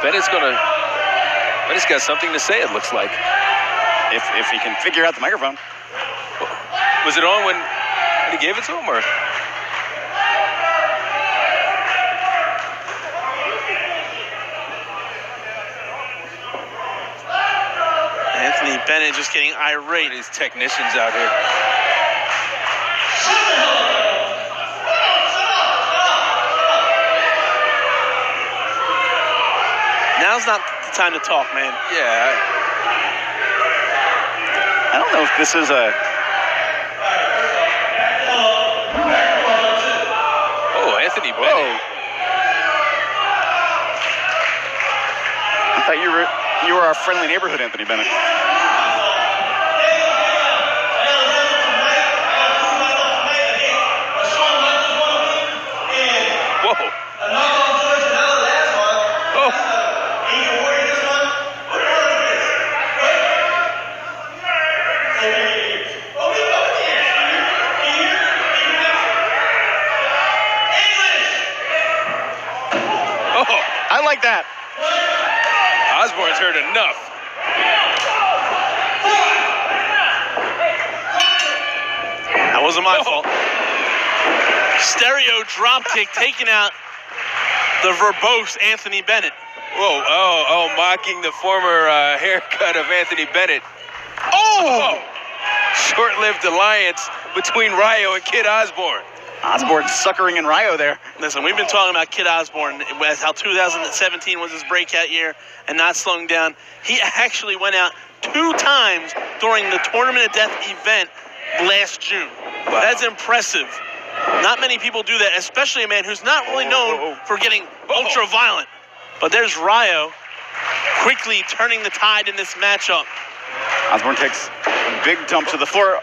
Bennett's got something to say, it looks like. If he can figure out the microphone. Was it on when he gave it to him, or? Anthony Bennett just getting irate. These technicians out here. Now's not the time to talk, man. Yeah. I don't know if this is a... Oh, Anthony Bennett. Whoa. I thought you were our friendly neighborhood, Anthony Bennett. Whoa. Oh. Oh. I like that. Osbourne's heard enough. That wasn't my fault. Stereo drop kick taking out the verbose Anthony Bennett. Whoa, oh, mocking the former haircut of Anthony Bennett. Oh! Short-lived alliance between Rayo and Kid Osbourne. Osbourne suckering in Rayo there. Listen, we've been talking about Kid Osbourne, how 2017 was his breakout year and not slowing down. He actually went out 2 times during the Tournament of Death event last June. Wow. That's impressive. Not many people do that, especially a man who's not really known for getting ultra-violent. But there's Rayo quickly turning the tide in this matchup. Osbourne takes a big dump to the floor.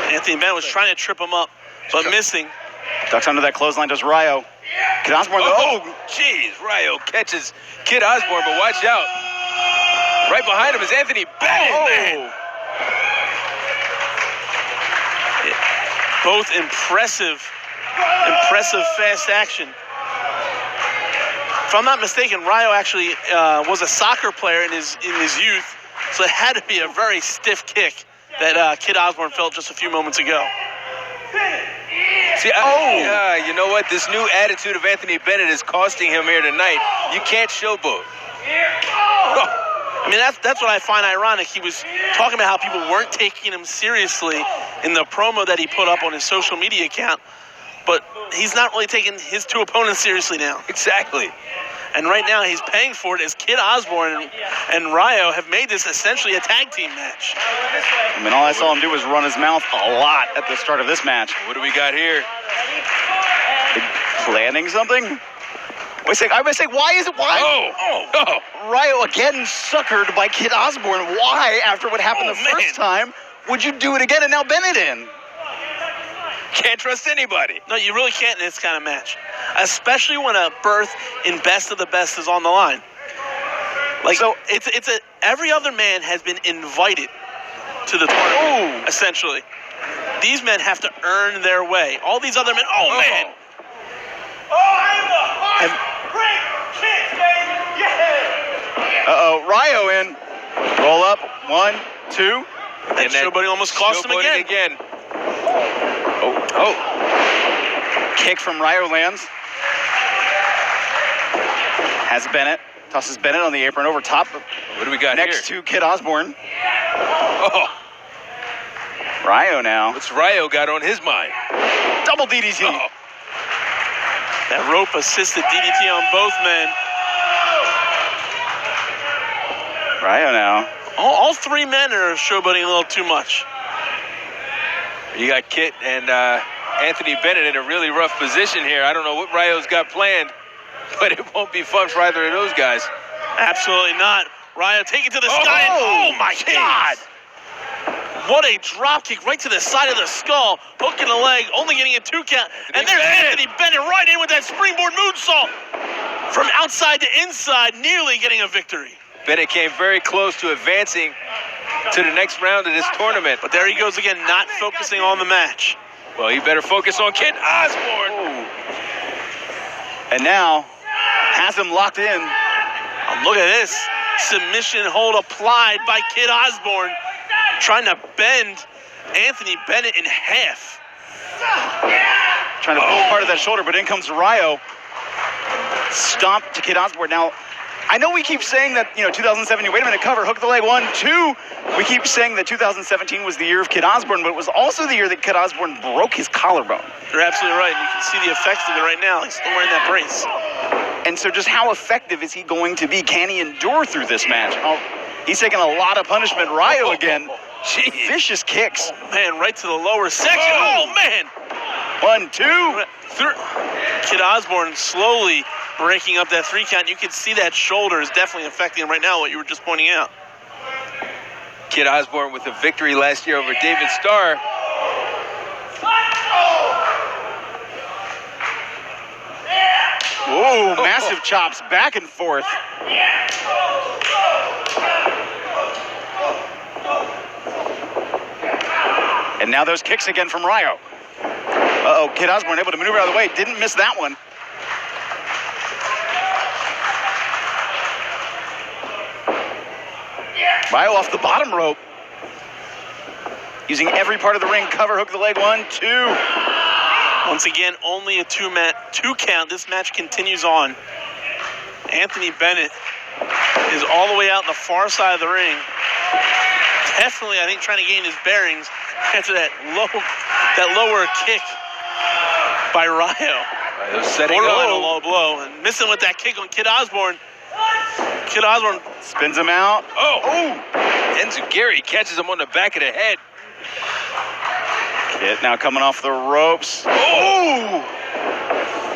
Anthony Bennett was trying to trip him up, but missing. Ducks under that clothesline, does Rayo. Kid Osbourne, Jeez, Rayo catches Kid Osbourne, but watch out. Right behind him is Anthony Bennett. Both impressive fast action. If I'm not mistaken, Rayo actually was a soccer player in his youth, so it had to be a very stiff kick that Kid Osbourne felt just a few moments ago. See, you know what? This new attitude of Anthony Bennett is costing him here tonight. You can't showboat. I mean, that's what I find ironic. He was talking about how people weren't taking him seriously in the promo that he put up on his social media account, but he's not really taking his 2 opponents seriously now. Exactly. And right now he's paying for it as Kid Osbourne and Rayo have made this essentially a tag team match. I mean, all I saw him do was run his mouth a lot at the start of this match. What do we got here? Planning something? I would say, why? Rayo again suckered by Kid Osbourne. Why, after what happened the first time, would you do it again and now Bennett in? Can't trust anybody. No, you really can't in this kind of match, especially when a berth in Best of the Best is on the line. Like, so every other man has been invited to the tournament, essentially. These men have to earn their way. All these other men, man. Rayo in. Roll up. 1, 2. And showboating almost cost him again. Kick from Rayo lands. Has Bennett. Tosses Bennett on the apron over top. What do we got next here? To Kid Osbourne. Rayo now. What's Rayo got on his mind? Double DDT. That rope-assisted DDT on both men. Rayo now. All 3 men are showboating a little too much. You got Kit and Anthony Bennett in a really rough position here. I don't know what Rayo's got planned, but it won't be fun for either of those guys. Absolutely not. Rayo take it to the sky. Oh my God. What a drop kick right to the side of the skull. Hook in the leg, only getting a 2 count. And there's Anthony Bennett right in with that springboard moonsault. From outside to inside, nearly getting a victory. Bennett came very close to advancing to the next round of this tournament. But there he goes again, not focusing on the match. Well, he better focus on Kid Osbourne. And now has him locked in. Look at this. Submission hold applied by Kid Osbourne, trying to bend Anthony Bennett in half. Trying to pull part of that shoulder, but in comes Rayo. Stomp to Kid Osbourne. Now, I know we keep saying that, 2017, wait a minute, cover, hook the leg, 1, 2. We keep saying that 2017 was the year of Kid Osbourne, but it was also the year that Kid Osbourne broke his collarbone. You're absolutely right. You can see the effects of it right now. He's still wearing that brace. And so just how effective is he going to be? Can he endure through this match? Oh, he's taking a lot of punishment. Rayo again. Vicious kicks. Oh, man, right to the lower section. Oh, man. 1, 2. Kid Osbourne slowly breaking up that 3 count. You can see that shoulder is definitely affecting him right now, what you were just pointing out. Kid Osbourne with a victory last year over David Starr. Whoa, massive chops back and forth. And now those kicks again from Rayo. Uh-oh, Kid Osbourne able to maneuver out of the way. Didn't miss that one. Rayo off the bottom rope. Using every part of the ring. Cover, hook the leg, 1, 2. Once again, only a 2 count. This match continues on. Anthony Bennett is all the way out on the far side of the ring. Definitely, I think, trying to gain his bearings after that lower kick by Rayo. Setting Borderline a low. low blow and missing with that kick on Kid Osbourne. Kid Osbourne Spins him out. Oh! Enzuguri catches him on the back of the head. Kid now coming off the ropes. Oh!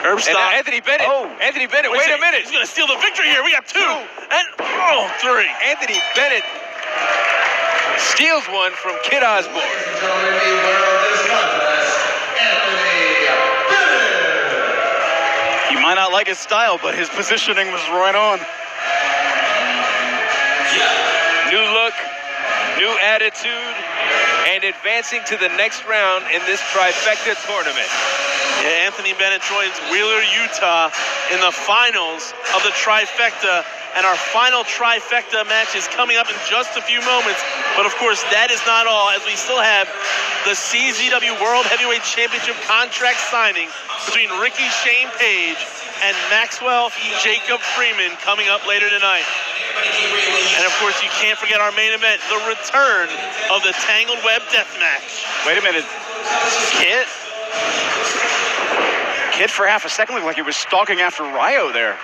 Herb And stop. Anthony Bennett. Oh. Anthony Bennett, wait a minute. He's going to steal the victory here. We got 2. And 3. Anthony Bennett steals one from Kid Osbourne. He might not like his style, but his positioning was right on. New look, new attitude, and advancing to the next round in this trifecta tournament. Yeah, Anthony Bennett joins Wheeler, Utah in the finals of the trifecta. And our final trifecta match is coming up in just a few moments. But of course, that is not all, as we still have the CZW World Heavyweight Championship contract signing between Ricky Shane Page and Maxwell Jacob Freeman coming up later tonight. And of course, you can't forget our main event, the return of the Tangled Web Death Match. Wait a minute. Kid for half a second looked like he was stalking after Rayo there.